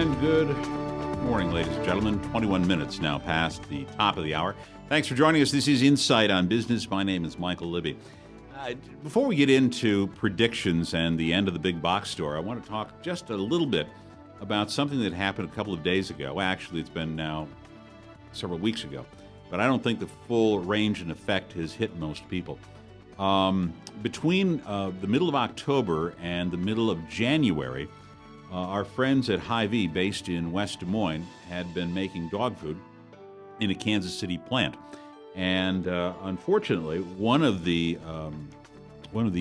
And good morning, ladies and gentlemen. 21 minutes now past the top of the hour. Thanks for joining us. This is Insight on Business. My name is Michael Libbie. Before we get into predictions and the end of the big box store, I want to talk just a little bit about something that happened a couple of days ago. Well, actually, it's been now several weeks ago, but I don't think the full range and effect has hit most people. Between the middle of October and the middle of January, our friends at Hy-Vee, based in West Des Moines, had been making dog food in a Kansas City plant. And unfortunately, one of the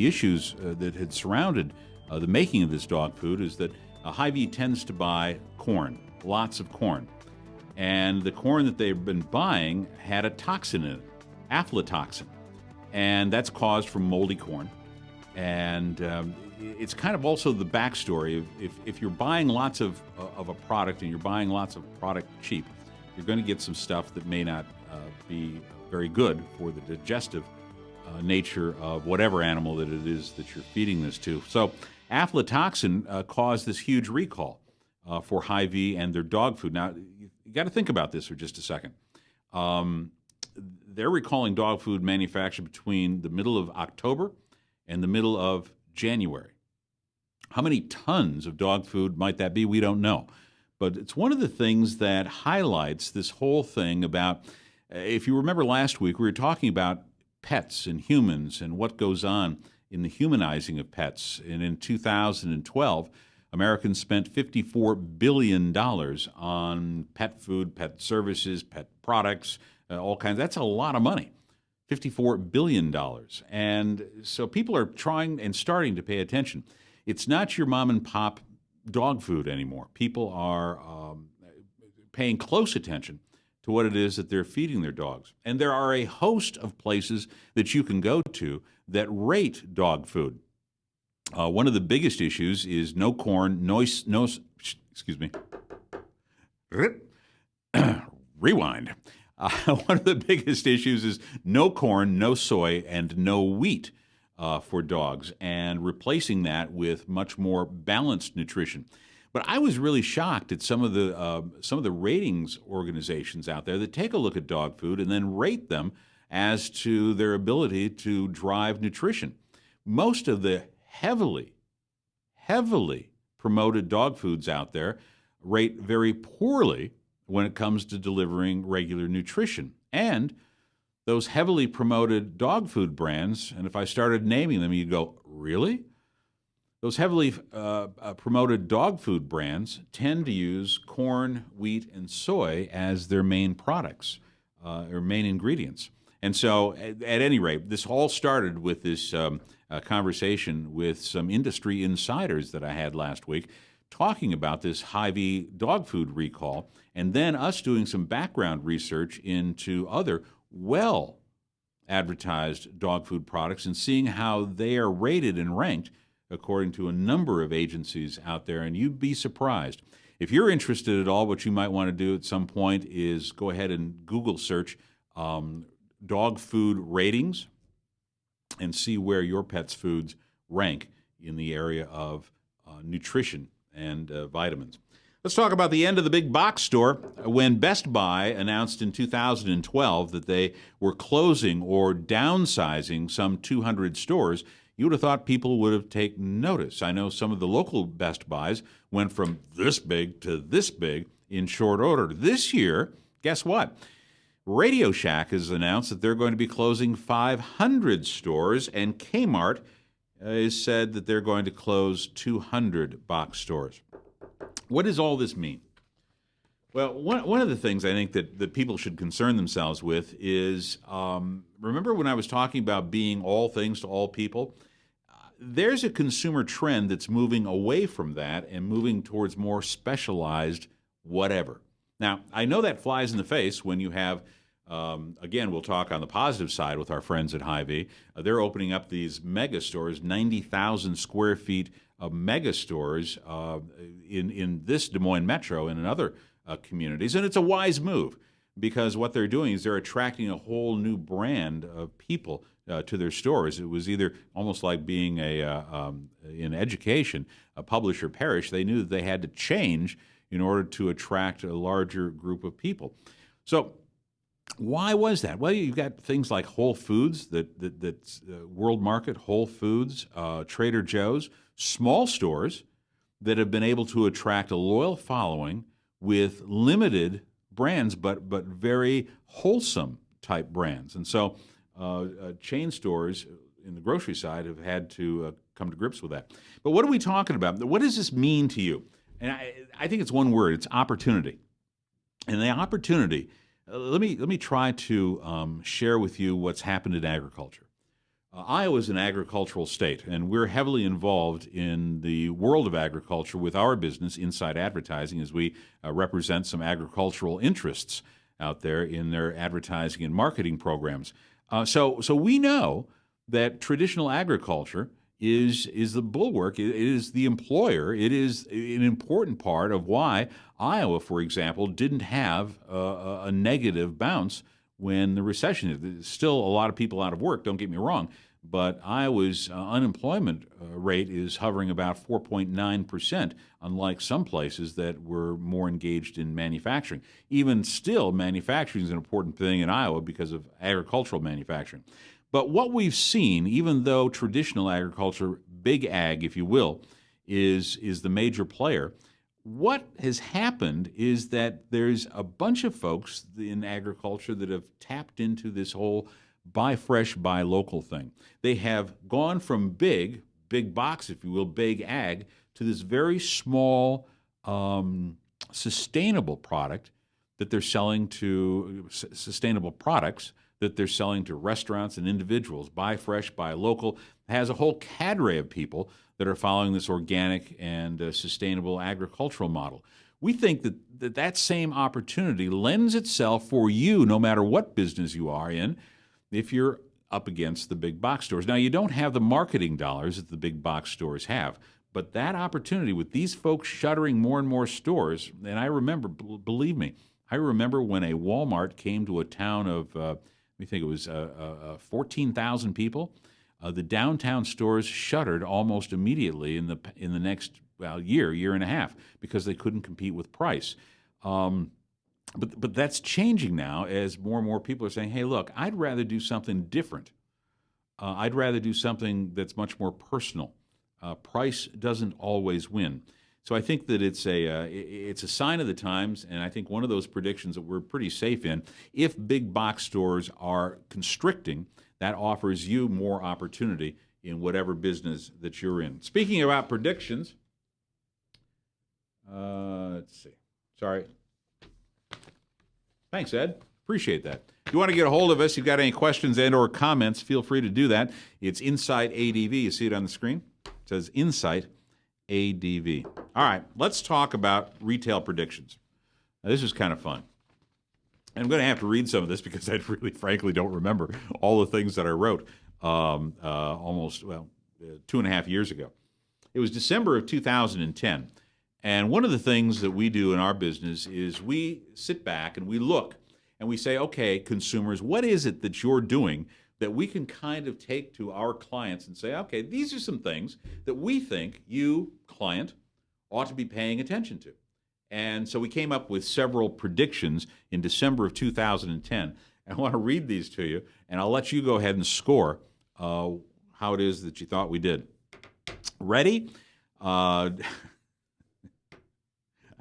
issues that had surrounded the making of this dog food is that Hy-Vee tends to buy corn, lots of corn. And the corn that they've been buying had a toxin in it, aflatoxin. And that's caused from moldy corn. And it's kind of also the backstory. If you're buying lots of a product and you're buying lots of product cheap, you're going to get some stuff that may not be very good for the digestive nature of whatever animal that it is that you're feeding this to. So aflatoxin caused this huge recall for Hy-Vee and their dog food. Now, you got to think about this for just a second. They're recalling dog food manufactured between the middle of October and the middle of January. How many tons of dog food might that be? We don't know. But it's one of the things that highlights this whole thing about, if you remember last week, we were talking about pets and humans and what goes on in the humanizing of pets. And in 2012, Americans spent $54 billion on pet food, pet services, pet products, all kinds. That's a lot of money, $54 billion. And so people are trying and starting to pay attention. It's not your mom and pop dog food anymore. People are paying close attention to what it is that they're feeding their dogs. And there are a host of places that you can go to that rate dog food. One of the biggest issues is no corn, no excuse me, rewind. One of the biggest issues is no corn, no soy, and no wheat for dogs, and replacing that with much more balanced nutrition. But I was really shocked at some of the ratings organizations out there that take a look at dog food and then rate them as to their ability to drive nutrition. Most of the heavily promoted dog foods out there rate very poorly when it comes to delivering regular nutrition. And those heavily promoted dog food brands, and if I started naming them, you'd go, really? Those heavily promoted dog food brands tend to use corn, wheat, and soy as their main products, or main ingredients. And so, at any rate, this all started with this conversation with some industry insiders that I had last week, talking about this Hy-Vee dog food recall, and then us doing some background research into other well-advertised dog food products and seeing how they are rated and ranked according to a number of agencies out there, and you'd be surprised. If you're interested at all, what you might want to do at some point is go ahead and Google search dog food ratings and see where your pet's foods rank in the area of nutrition and vitamins. Let's talk about the end of the big box store. When Best Buy announced in 2012 that they were closing or downsizing some 200 stores, you would have thought people would have taken notice. I know some of the local Best Buys went from this big to this big in short order. This year, guess what? Radio Shack has announced that they're going to be closing 500 stores, and Kmart has said that they're going to close 200 box stores. What does all this mean? Well, one of the things I think that people should concern themselves with is, remember when I was talking about being all things to all people? There's a consumer trend that's moving away from that and moving towards more specialized whatever. Now, I know that flies in the face when you have, again, we'll talk on the positive side with our friends at Hy-Vee. They're opening up these mega stores, 90,000 square feet of mega stores in this Des Moines metro and in other communities. And it's a wise move because what they're doing is they're attracting a whole new brand of people to their stores. It was either almost like being in education, a publish or perish. They knew that they had to change in order to attract a larger group of people. So why was that? Well, you've got things like Whole Foods, that's World Market, Whole Foods, Trader Joe's, small stores that have been able to attract a loyal following with limited brands, but very wholesome type brands. And so chain stores in the grocery side have had to come to grips with that. But what are we talking about? What does this mean to you? And I think it's one word. It's opportunity. And the opportunity, let me try to share with you what's happened in agriculture. Iowa is an agricultural state, and we're heavily involved in the world of agriculture with our business, Inside Advertising, as we represent some agricultural interests out there in their advertising and marketing programs. So we know that traditional agriculture is the bulwark, it is the employer, it is an important part of why Iowa, for example, didn't have a negative bounce when the recession. There's still a lot of people out of work, don't get me wrong, but Iowa's unemployment rate is hovering about 4.9%, unlike some places that were more engaged in manufacturing. Even still, manufacturing is an important thing in Iowa because of agricultural manufacturing. But what we've seen, even though traditional agriculture, big ag, if you will, is the major player, what has happened is that there's a bunch of folks in agriculture that have tapped into this whole buy fresh, buy local thing. They have gone from big box, if you will, big ag, to this very small, sustainable product that they're selling to, sustainable products that they're selling to restaurants and individuals. Buy fresh, buy local. It has a whole cadre of people that are following this organic and sustainable agricultural model. We think that same opportunity lends itself for you, no matter what business you are in, if you're up against the big box stores. Now, you don't have the marketing dollars that the big box stores have, but that opportunity with these folks shuttering more and more stores, and I remember, believe me, I remember when a Walmart came to a town of, we think it was 14,000 people, the downtown stores shuttered almost immediately in the next year and a half because they couldn't compete with price. But that's changing now as more and more people are saying, hey, look, I'd rather do something different. I'd rather do something that's much more personal. Price doesn't always win. So I think that it's a sign of the times, and I think one of those predictions that we're pretty safe in. If big box stores are constricting, that offers you more opportunity in whatever business that you're in. Speaking about predictions, let's see. Sorry. Thanks, Ed. Appreciate that. If you want to get a hold of us, you've got any questions and or comments, feel free to do that. It's Insight ADV. You see it on the screen? It says Insight ADV. All right, let's talk about retail predictions. Now, this is kind of fun. And I'm going to have to read some of this because I really, frankly, don't remember all the things that I wrote almost 2.5 years ago. It was December of 2010. And one of the things that we do in our business is we sit back and we look and we say, okay, consumers, what is it that you're doing that we can kind of take to our clients and say, okay, these are some things that we think you, client, ought to be paying attention to. And so we came up with several predictions in December of 2010. And I want to read these to you, and I'll let you go ahead and score how it is that you thought we did. Ready? I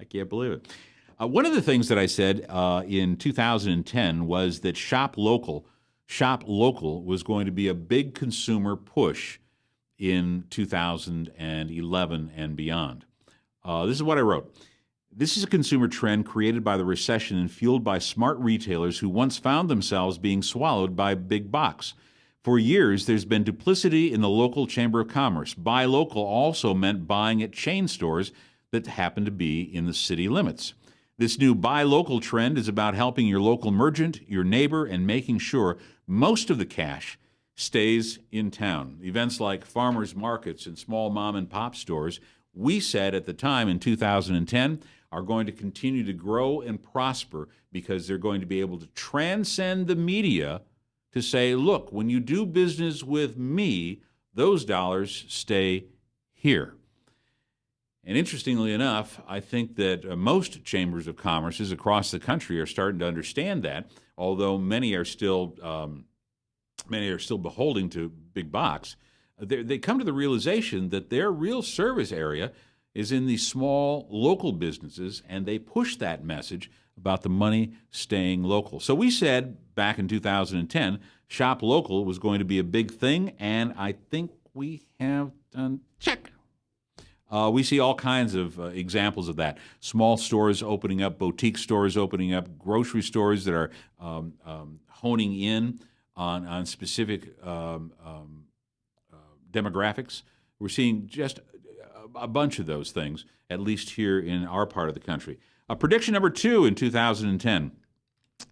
can't believe it. One of the things that I said in 2010 was that shop local was going to be a big consumer push in 2011 and beyond. This is what I wrote. This is a consumer trend created by the recession and fueled by smart retailers who once found themselves being swallowed by big box. For years, there's been duplicity in the local Chamber of Commerce. Buy local also meant buying at chain stores that happen to be in the city limits. This new buy local trend is about helping your local merchant, your neighbor, and making sure most of the cash stays in town. Events like farmers markets and small mom and pop stores, we said at the time in 2010, are going to continue to grow and prosper because they're going to be able to transcend the media to say, look, when you do business with me, those dollars stay here. And interestingly enough, I think that most chambers of commerces across the country are starting to understand that, although many are still beholden to big box. They come to the realization that their real service area is in these small local businesses, and they push that message about the money staying local. So we said back in 2010, shop local was going to be a big thing, and I think we have done check. We see all kinds of examples of that. Small stores opening up, boutique stores opening up, grocery stores that are honing in on specific demographics. We're seeing just a bunch of those things, at least here in our part of the country. Prediction number 2 in 2010,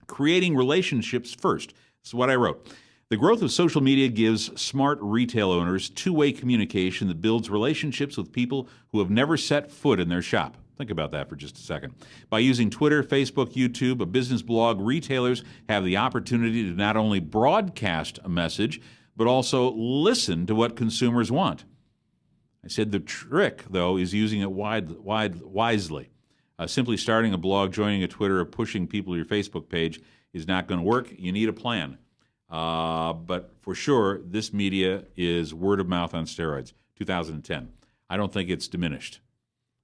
creating relationships first. This is what I wrote. The growth of social media gives smart retail owners two-way communication that builds relationships with people who have never set foot in their shop. Think about that for just a second. By using Twitter, Facebook, YouTube, a business blog, retailers have the opportunity to not only broadcast a message, but also listen to what consumers want. I said the trick, though, is using it wisely. Simply starting a blog, joining a Twitter, or pushing people to your Facebook page is not going to work. You need a plan. But for sure, this media is word of mouth on steroids, 2010. I don't think it's diminished.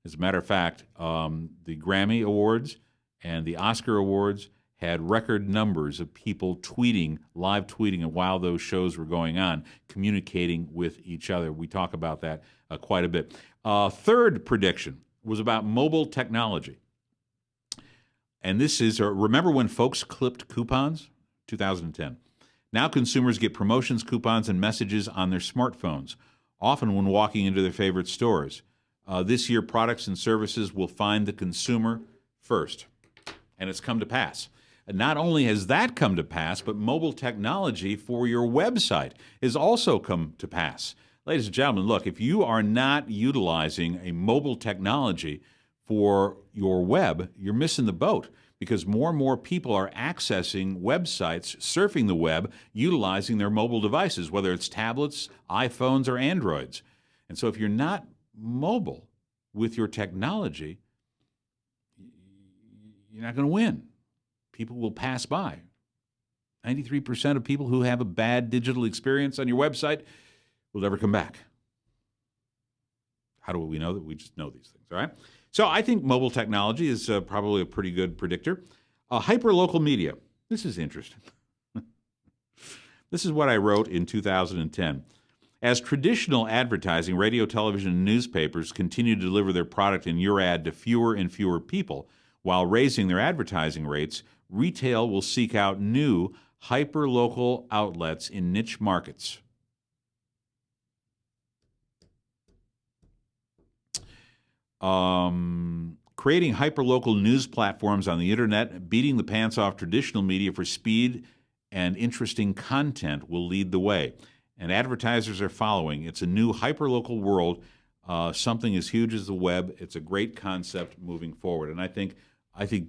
As a matter of fact, the Grammy Awards and the Oscar Awards had record numbers of people tweeting, live tweeting, and while those shows were going on, communicating with each other. We talk about that quite a bit. Third prediction was about mobile technology. And this is, remember when folks clipped coupons? 2010. Now consumers get promotions, coupons, and messages on their smartphones, often when walking into their favorite stores. This year, products and services will find the consumer first. And it's come to pass. And not only has that come to pass, but mobile technology for your website has also come to pass. Ladies and gentlemen, look, if you are not utilizing a mobile technology for your web, you're missing the boat, because more and more people are accessing websites, surfing the web, utilizing their mobile devices, whether it's tablets, iPhones, or Androids. And so if you're not mobile with your technology, you're not going to win. People will pass by. 93% of people who have a bad digital experience on your website will never come back. How do we know that? We just know these things, all right? So I think mobile technology is probably a pretty good predictor. Hyperlocal media. This is interesting. This is what I wrote in 2010. As traditional advertising, radio, television, and newspapers continue to deliver their product in your ad to fewer and fewer people while raising their advertising rates, retail will seek out new hyperlocal outlets in niche markets. Creating hyperlocal news platforms on the internet, beating the pants off traditional media for speed and interesting content will lead the way. And advertisers are following. It's a new hyperlocal world, something as huge as the web. It's a great concept moving forward. And I think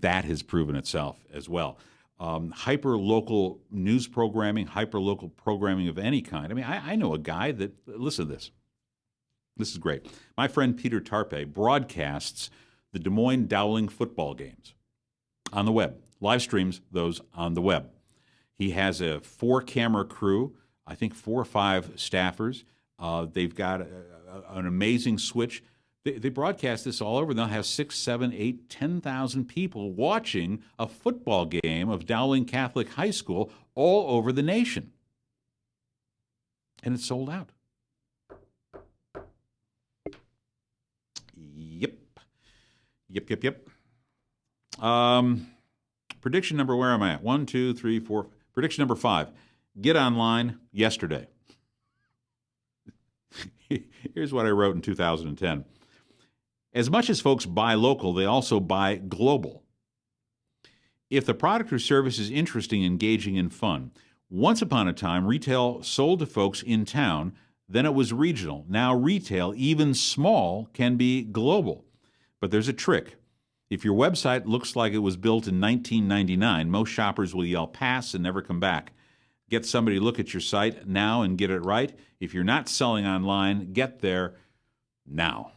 that has proven itself as well. Hyperlocal news programming, hyperlocal programming of any kind. I mean, I know a guy that, listen to this. This is great. My friend Peter Tarpe broadcasts the Des Moines Dowling football games on the web, live streams those on the web. He has a 4-camera crew, I think 4 or 5 staffers. They've got an amazing switch. They broadcast this all over. They'll have 6, 7, 8, 10,000 people watching a football game of Dowling Catholic High School all over the nation. And it's sold out. Yep. Prediction number, where am I at? 1, 2, 3, 4. Prediction number 5. Get online yesterday. Here's what I wrote in 2010. As much as folks buy local, they also buy global. If the product or service is interesting, engaging, and fun, once upon a time, retail sold to folks in town, then it was regional. Now retail, even small, can be global. But there's a trick. If your website looks like it was built in 1999, most shoppers will yell pass and never come back. Get somebody to look at your site now and get it right. If you're not selling online, get there now.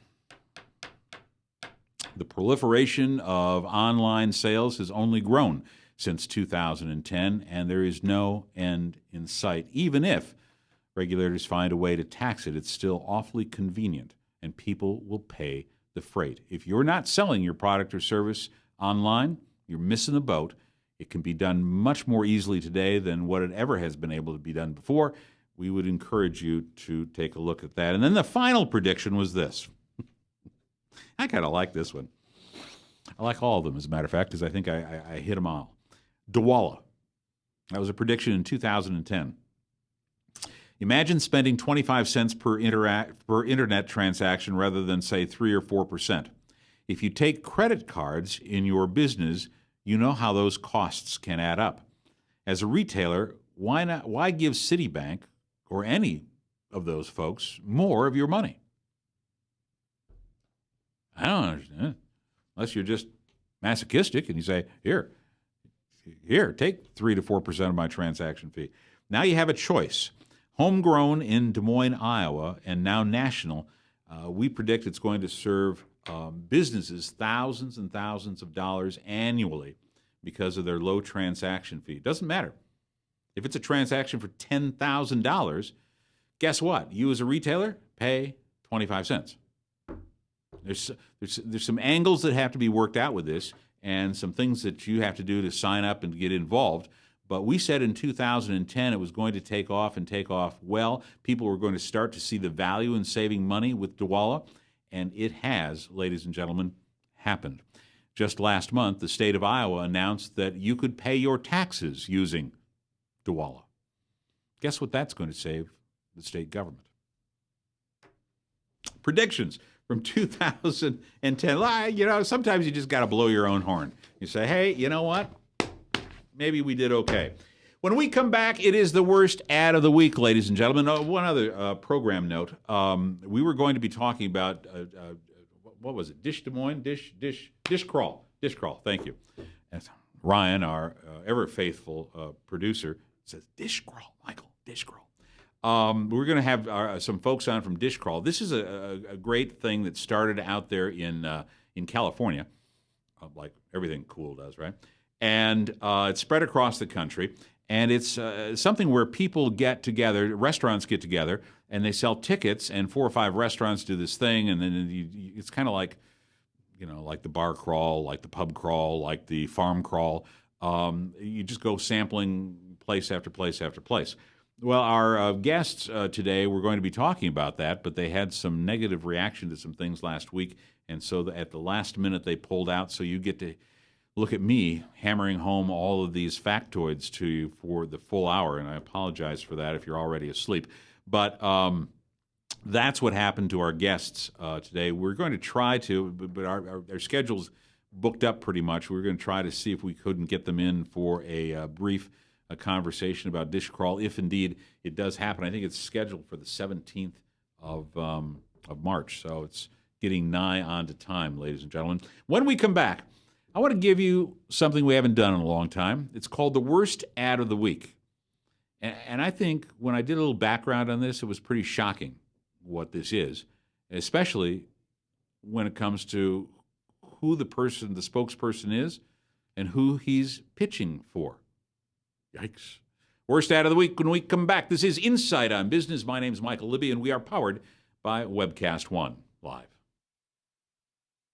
The proliferation of online sales has only grown since 2010, and there is no end in sight. Even if regulators find a way to tax it, it's still awfully convenient, and people will pay the freight. If you're not selling your product or service online, you're missing the boat. It can be done much more easily today than what it ever has been able to be done before. We would encourage you to take a look at that. And then the final prediction was this. I kind of like this one. I like all of them, as a matter of fact, because I think I hit them all. Dawala. That was a prediction in 2010. Imagine spending 25 cents per internet transaction rather than, say, 3 or 4%. If you take credit cards in your business, you know how those costs can add up. As a retailer, why give Citibank or any of those folks more of your money? I don't understand. Unless you're just masochistic and you say, here, take 3 to 4% of my transaction fee. Now you have a choice. Homegrown in Des Moines, Iowa, and now national, we predict it's going to serve businesses thousands and thousands of dollars annually because of their low transaction fee. It doesn't matter. If it's a transaction for $10,000, guess what? You as a retailer pay 25 cents. There's some angles that have to be worked out with this and some things that you have to do to sign up and get involved. But we said in 2010 it was going to take off and take off well. People were going to start to see the value in saving money with Dawala, and it has, ladies and gentlemen, happened. Just last month, the state of Iowa announced that you could pay your taxes using Dawala. Guess what that's going to save the state government? Predictions from 2010. Sometimes you just got to blow your own horn. You say, hey, you know what? Maybe we did okay. When we come back, it is the worst ad of the week, ladies and gentlemen. One other program note. We were going to be talking about, what was it? Dish Des Moines? Dish Crawl. Dish Crawl, thank you. And Ryan, our ever faithful producer, says, Dish Crawl, Michael, Dish Crawl. We're going to have some folks on from Dish Crawl. This is a great thing that started out there in California, like everything cool does, right? And it's spread across the country. And it's something where people get together, restaurants get together, and they sell tickets, and 4 or 5 restaurants do this thing, and then it's kind of like, like the bar crawl, like the pub crawl, like the farm crawl. You just go sampling place after place after place. Well, our guests today were going to be talking about that, but they had some negative reaction to some things last week, and so at the last minute they pulled out, so you get to look at me hammering home all of these factoids to you for the full hour, and I apologize for that if you're already asleep. But that's what happened to our guests today. We're going to try to, but our schedule's booked up pretty much. We're going to try to see if we couldn't get them in for a brief conversation about Dish Crawl, if indeed it does happen. I think it's scheduled for the 17th of March, so it's getting nigh on to time, ladies and gentlemen. When we come back, I want to give you something we haven't done in a long time. It's called the worst ad of the week. And I think when I did a little background on this, it was pretty shocking what this is, especially when it comes to who the spokesperson is, and who he's pitching for. Yikes. Worst ad of the week when we come back. This is Insight on Business. My name's Michael Libbie, and we are powered by Webcast One Live.